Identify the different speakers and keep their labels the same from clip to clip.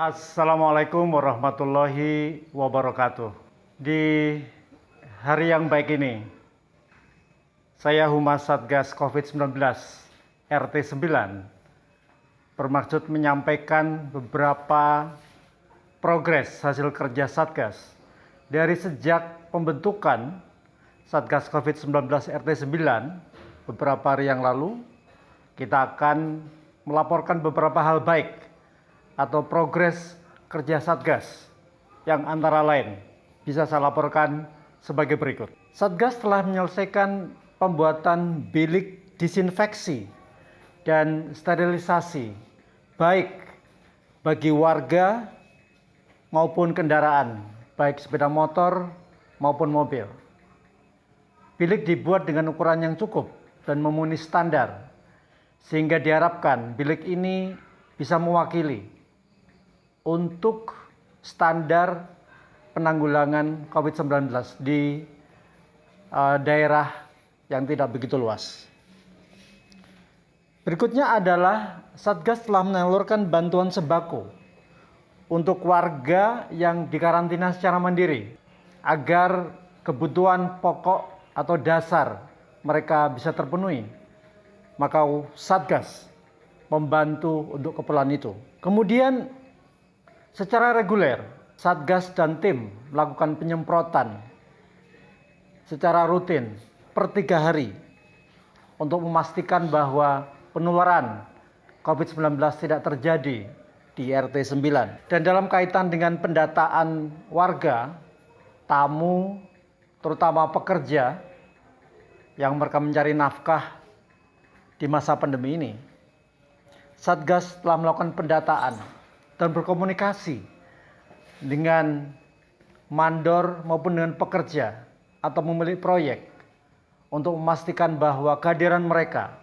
Speaker 1: Assalamualaikum warahmatullahi wabarakatuh. Di hari yang baik ini, saya Humas Satgas COVID-19 RT 9 bermaksud menyampaikan beberapa progres hasil kerja Satgas dari sejak pembentukan Satgas COVID-19 RT 9 beberapa hari yang lalu. Kita akan melaporkan beberapa hal baik atau progres kerja Satgas yang antara lain bisa saya laporkan sebagai berikut. Satgas telah menyelesaikan pembuatan bilik disinfeksi dan sterilisasi baik bagi warga maupun kendaraan, baik sepeda motor maupun mobil. Bilik dibuat dengan ukuran yang cukup dan memenuhi standar, sehingga diharapkan bilik ini bisa mewakili untuk standar penanggulangan COVID-19 di daerah yang tidak begitu luas. Berikutnya adalah Satgas telah menyalurkan bantuan sembako untuk warga yang dikarantina secara mandiri agar kebutuhan pokok atau dasar mereka bisa terpenuhi. Maka Satgas membantu untuk keperluan itu. Kemudian secara reguler, Satgas dan tim melakukan penyemprotan secara rutin per 3 hari untuk memastikan bahwa penularan COVID-19 tidak terjadi di RT 9. Dan dalam kaitan dengan pendataan warga, tamu, terutama pekerja yang mereka mencari nafkah di masa pandemi ini, Satgas telah melakukan pendataan dan berkomunikasi dengan mandor maupun dengan pekerja atau pemilik proyek untuk memastikan bahwa kehadiran mereka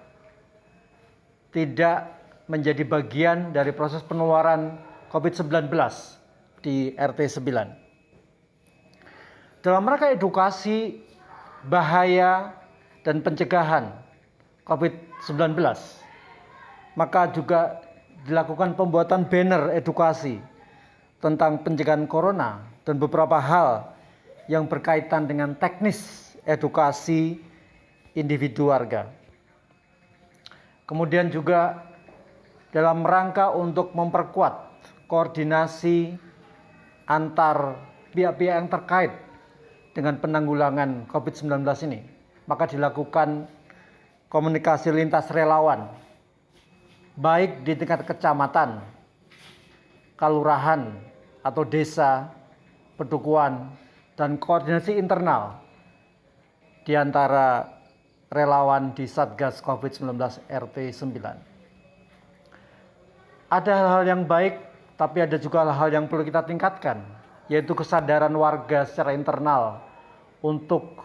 Speaker 1: tidak menjadi bagian dari proses penularan COVID-19 di RT 9. Dalam rangka edukasi bahaya dan pencegahan COVID-19, maka juga dilakukan pembuatan banner edukasi tentang pencegahan corona dan beberapa hal yang berkaitan dengan teknis edukasi individu warga. Kemudian juga dalam rangka untuk memperkuat koordinasi antar pihak-pihak yang terkait dengan penanggulangan COVID-19 ini, maka dilakukan komunikasi lintas relawan, baik di tingkat kecamatan, kelurahan atau desa, pedukuhan, dan koordinasi internal di antara relawan di Satgas COVID-19 RT 9. Ada hal-hal yang baik, tapi ada juga hal-hal yang perlu kita tingkatkan, yaitu kesadaran warga secara internal untuk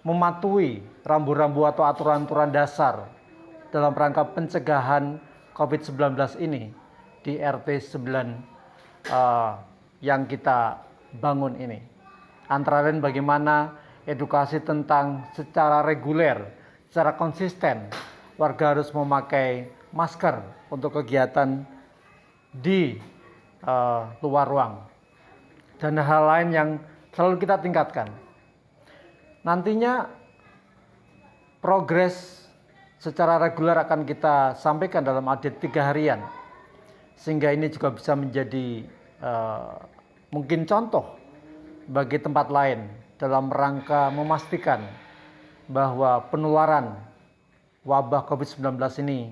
Speaker 1: mematuhi rambu-rambu atau aturan-aturan dasar dalam rangka pencegahan COVID-19 ini di RT 9 yang kita bangun ini. Antara lain bagaimana edukasi tentang secara reguler, secara konsisten, warga harus memakai masker untuk kegiatan di luar ruang. Dan hal lain yang selalu kita tingkatkan. Nantinya progres secara reguler akan kita sampaikan dalam update 3 harian. Sehingga ini juga bisa menjadi mungkin contoh bagi tempat lain dalam rangka memastikan bahwa penularan wabah COVID-19 ini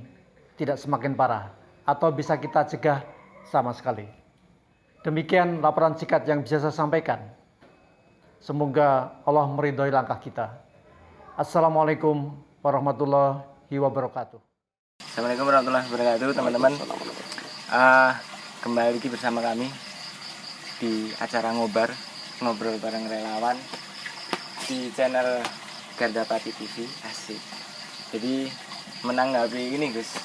Speaker 1: tidak semakin parah atau bisa kita cegah sama sekali. Demikian laporan singkat yang bisa saya sampaikan. Semoga Allah meridhoi langkah kita. Assalamualaikum warahmatullahi wabarakatuh.
Speaker 2: Assalamualaikum warahmatullahi wabarakatuh, teman-teman. Kembali lagi bersama kami di acara ngobrol bareng relawan di channel Gardapati TV. Asik. Jadi menanggapi ini, Gus.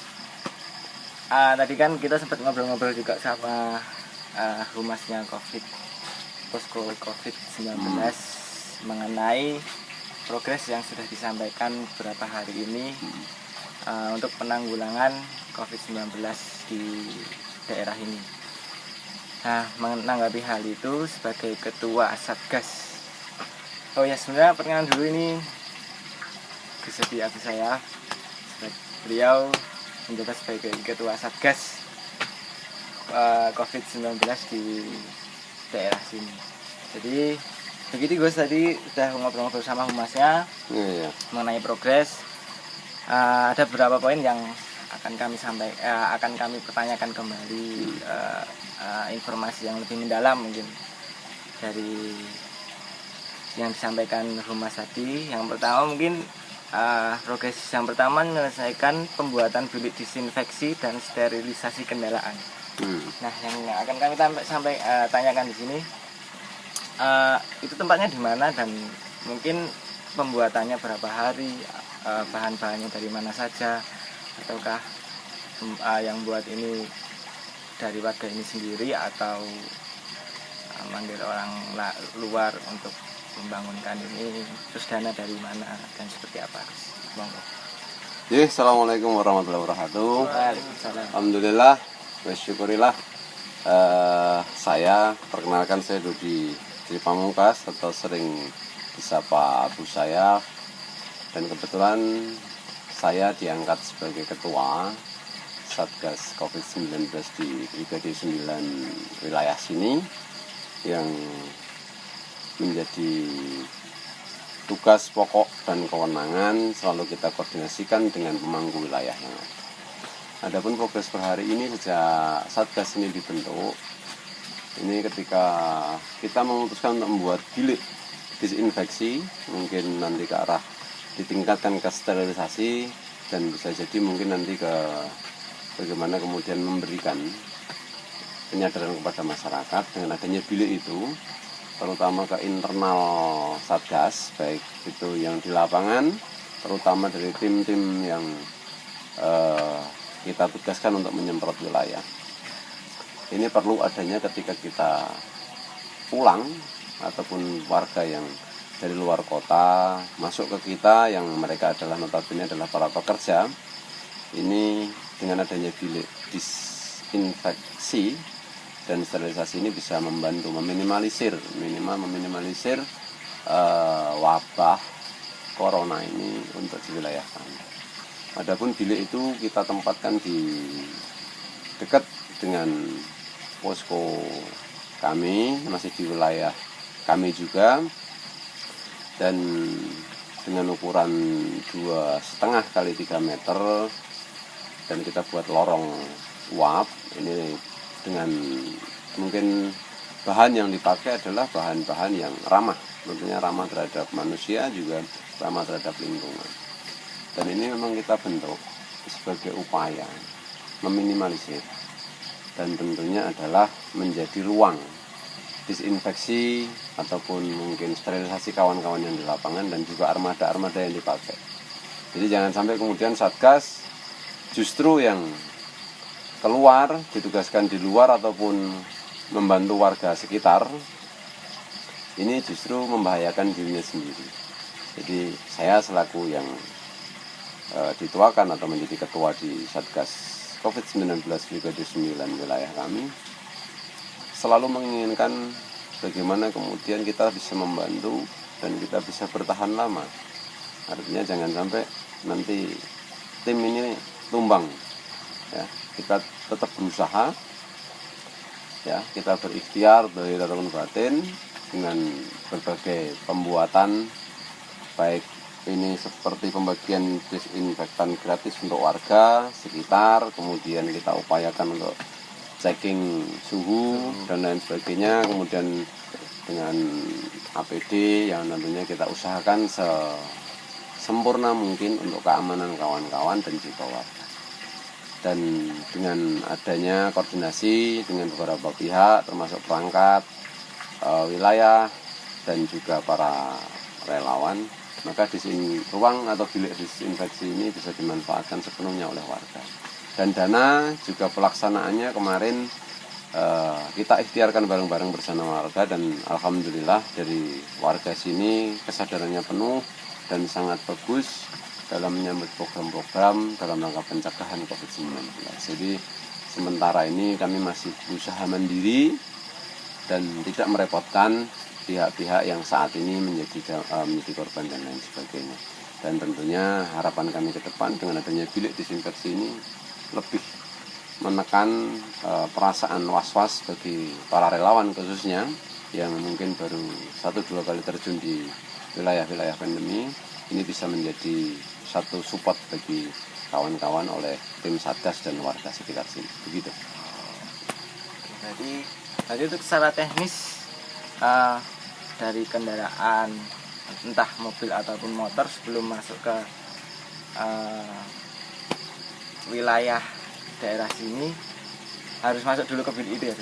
Speaker 2: Tadi kan kita sempat ngobrol-ngobrol juga sama humasnya posko COVID-19 mengenai progres yang sudah disampaikan beberapa hari ini untuk penanggulangan COVID-19 di daerah ini. Nah, menanggapi hal itu sebagai ketua Satgas. Oh ya, sebenarnya perkenalan dulu, ini Gus Agus saya. Beliau menjabat sebagai ketua Satgas COVID-19 di daerah sini. Jadi begitu Gus, tadi sudah ngobrol-ngobrol sama humasnya mengenai progres. Ada beberapa poin yang akan kami pertanyakan kembali, informasi yang lebih mendalam mungkin dari yang disampaikan humas tadi. Yang pertama mungkin progres yang pertama menyelesaikan pembuatan bilik disinfeksi dan sterilisasi kendaraan. Nah, yang akan kami tanyakan di sini, itu tempatnya di mana dan mungkin pembuatannya berapa hari, bahan-bahannya dari mana saja, ataukah yang buat ini dari warga ini sendiri atau manggil orang luar untuk membangunkan ini, terus dana dari mana dan seperti apa? Monggo.
Speaker 3: Assalamualaikum warahmatullahi wabarakatuh.
Speaker 2: Waalaikumsalam.
Speaker 3: Alhamdulillah, bersyukurillah. Saya perkenalkan, saya Dodi Pamungkas atau sering disapa Abu Sayyaf, dan kebetulan saya diangkat sebagai ketua Satgas COVID-19 di Brigade 9 wilayah sini, yang menjadi tugas pokok dan kewenangan selalu kita koordinasikan dengan pemangku wilayah yang ada. Adapun progres per hari ini sejak Satgas ini dibentuk, ini ketika kita memutuskan untuk membuat bilik disinfeksi, mungkin nanti ke arah ditingkatkan ke sterilisasi, dan bisa jadi mungkin nanti ke bagaimana kemudian memberikan penyadaran kepada masyarakat dengan adanya bilik itu, terutama ke internal Satgas, baik itu yang di lapangan, terutama dari tim-tim yang kita tugaskan untuk menyemprot wilayah. Ini perlu adanya ketika kita pulang ataupun warga yang dari luar kota masuk ke kita, yang mereka adalah notabene adalah para pekerja. Ini dengan adanya bilik disinfeksi dan sterilisasi ini bisa membantu meminimalisir wabah corona ini untuk di wilayah kami. Adapun bilik itu kita tempatkan di dekat dengan posko kami, masih di wilayah kami juga, dan dengan ukuran 2,5 kali 3 meter, dan kita buat lorong uap. Ini dengan mungkin bahan yang dipakai adalah bahan-bahan yang ramah, tentunya ramah terhadap manusia, juga ramah terhadap lingkungan. Dan ini memang kita bentuk sebagai upaya meminimalisir, dan tentunya adalah menjadi ruang disinfeksi ataupun mungkin sterilisasi kawan-kawan yang di lapangan, dan juga armada-armada yang dipakai. Jadi jangan sampai kemudian Satgas justru yang keluar, ditugaskan di luar ataupun membantu warga sekitar, ini justru membahayakan dirinya sendiri. Jadi saya selaku yang dituakan atau menjadi ketua di Satgas COVID-19 Brigade 9 wilayah kami, selalu menginginkan bagaimana kemudian kita bisa membantu dan kita bisa bertahan lama. Artinya jangan sampai nanti tim ini tumbang, ya. Kita tetap berusaha, ya, kita berikhtiar dari ataupun batin dengan berbagai pembuatan, baik ini seperti pembagian disinfektan gratis untuk warga sekitar, kemudian kita upayakan untuk checking suhu dan lain sebagainya, kemudian dengan APD yang tentunya kita usahakan sesempurna mungkin untuk keamanan kawan-kawan dan juga warga. Dan dengan adanya koordinasi dengan beberapa pihak termasuk perangkat wilayah dan juga para relawan, maka ruang atau bilik disinfeksi ini bisa dimanfaatkan sepenuhnya oleh warga. Dan dana juga pelaksanaannya kemarin kita ikhtiarkan bareng-bareng bersama warga, dan alhamdulillah dari warga sini kesadarannya penuh dan sangat bagus dalam menyambut program-program dalam rangka pencegahan COVID-19. Jadi sementara ini kami masih berusaha mandiri dan tidak merepotkan pihak-pihak yang saat ini menjadi korban dan lain sebagainya. Dan tentunya harapan kami ke depan dengan adanya bilik disinfeksi ini lebih menekan perasaan was-was bagi para relawan khususnya yang mungkin baru 1-2 kali terjun di wilayah-wilayah pandemi. Ini bisa menjadi satu support bagi kawan-kawan oleh tim Satgas dan warga sekitar sini. Begitu.
Speaker 2: Jadi untuk secara teknis dari kendaraan entah mobil ataupun motor sebelum masuk ke wilayah daerah sini harus masuk dulu ke bilik itu ya?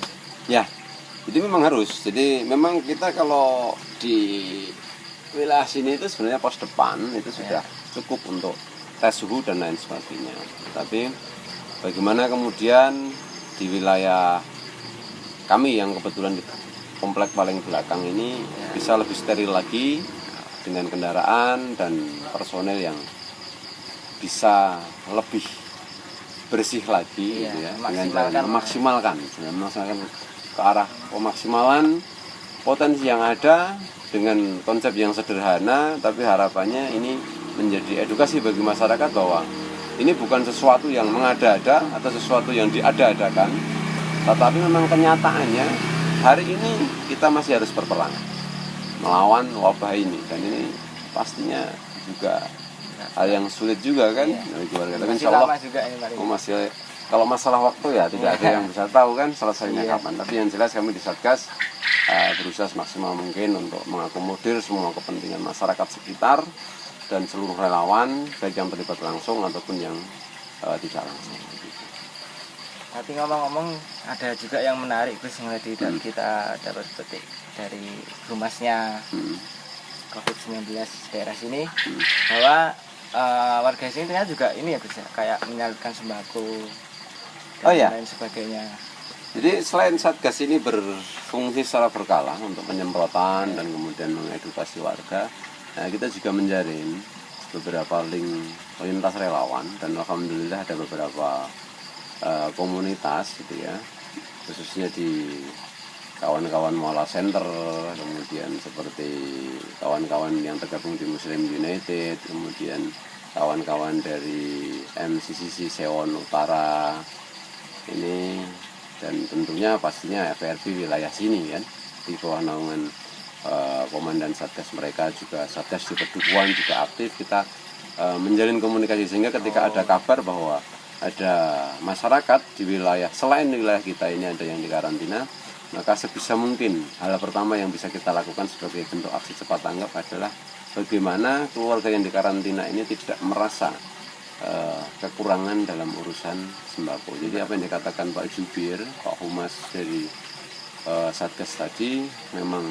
Speaker 3: Ya, jadi memang harus. Jadi memang kita kalau di wilayah sini itu sebenarnya pos depan itu sudah cukup untuk tes suhu dan lain sebagainya. Tapi bagaimana kemudian di wilayah kami yang kebetulan di komplek paling belakang ini bisa lebih steril lagi dengan kendaraan dan personel yang bisa lebih bersih lagi gitu ya, dengan cara memaksimalkan ke arah pemaksimalan potensi yang ada dengan konsep yang sederhana, tapi harapannya ini menjadi edukasi bagi masyarakat bahwa ini bukan sesuatu yang mengada-ada atau sesuatu yang diada-adakan, tetapi memang kenyataannya hari ini kita masih harus berperang melawan wabah ini, dan ini pastinya juga hal yang sulit juga kan bagi keluarga. Tapi insya Allah masih, kalau masalah waktu ya tidak ada yang bisa tahu kan selesainya kapan. Tapi yang jelas kami di Satgas berusaha semaksimal mungkin untuk mengakomodir semua kepentingan masyarakat sekitar dan seluruh relawan, baik yang terlibat langsung ataupun yang tidak langsung.
Speaker 2: Tapi ngomong-ngomong ada juga yang menarik Gus yang tadi kita dapat petik dari humasnya COVID-19 daerah sini, bahwa warga sini ternyata juga ini ya Gus, kayak menyalurkan sembako dan lain sebagainya.
Speaker 3: Jadi selain Satgas ini berfungsi secara berkala untuk penyemprotan dan kemudian mengedukasi warga, nah kita juga menjalin beberapa link lintas relawan, dan alhamdulillah ada beberapa komunitas gitu ya, khususnya di kawan-kawan Muala Center, kemudian seperti kawan-kawan yang tergabung di Muslim United, kemudian kawan-kawan dari MCCC Sewon Utara ini, dan tentunya pastinya FRB wilayah sini kan, di bawah naungan komandan Satgas mereka juga, Satgas di Pedukuhan juga aktif. Kita menjalin komunikasi sehingga ketika ada kabar bahwa ada masyarakat di wilayah selain wilayah kita ini ada yang dikarantina, maka sebisa mungkin hal pertama yang bisa kita lakukan sebagai bentuk aksi cepat tanggap adalah bagaimana keluarga yang dikarantina ini tidak merasa kekurangan dalam urusan sembako. Jadi apa yang dikatakan Pak Jubir, Pak Humas dari Satgas tadi memang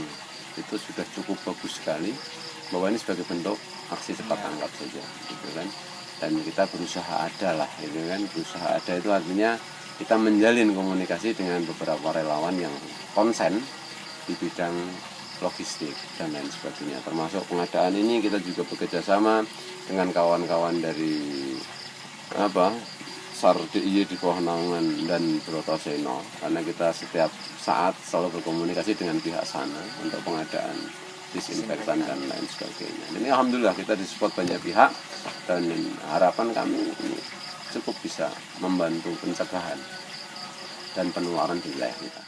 Speaker 3: itu sudah cukup bagus sekali, bahwa ini sebagai bentuk aksi cepat tanggap saja gitu kan. Dan kita berusaha ada lah gitu kan. Berusaha ada itu artinya kita menjalin komunikasi dengan beberapa relawan yang konsen di bidang logistik dan lain sebagainya. Termasuk pengadaan ini kita juga bekerja sama dengan kawan-kawan dari SAR DIY di bawah naungan dan Brotoseno, karena kita setiap saat selalu berkomunikasi dengan pihak sana untuk pengadaan disinfektan dan lain sebagainya. Dan ini alhamdulillah kita disupport banyak pihak, dan harapan kami ini cukup bisa membantu pencegahan dan penularan di wilayah kita.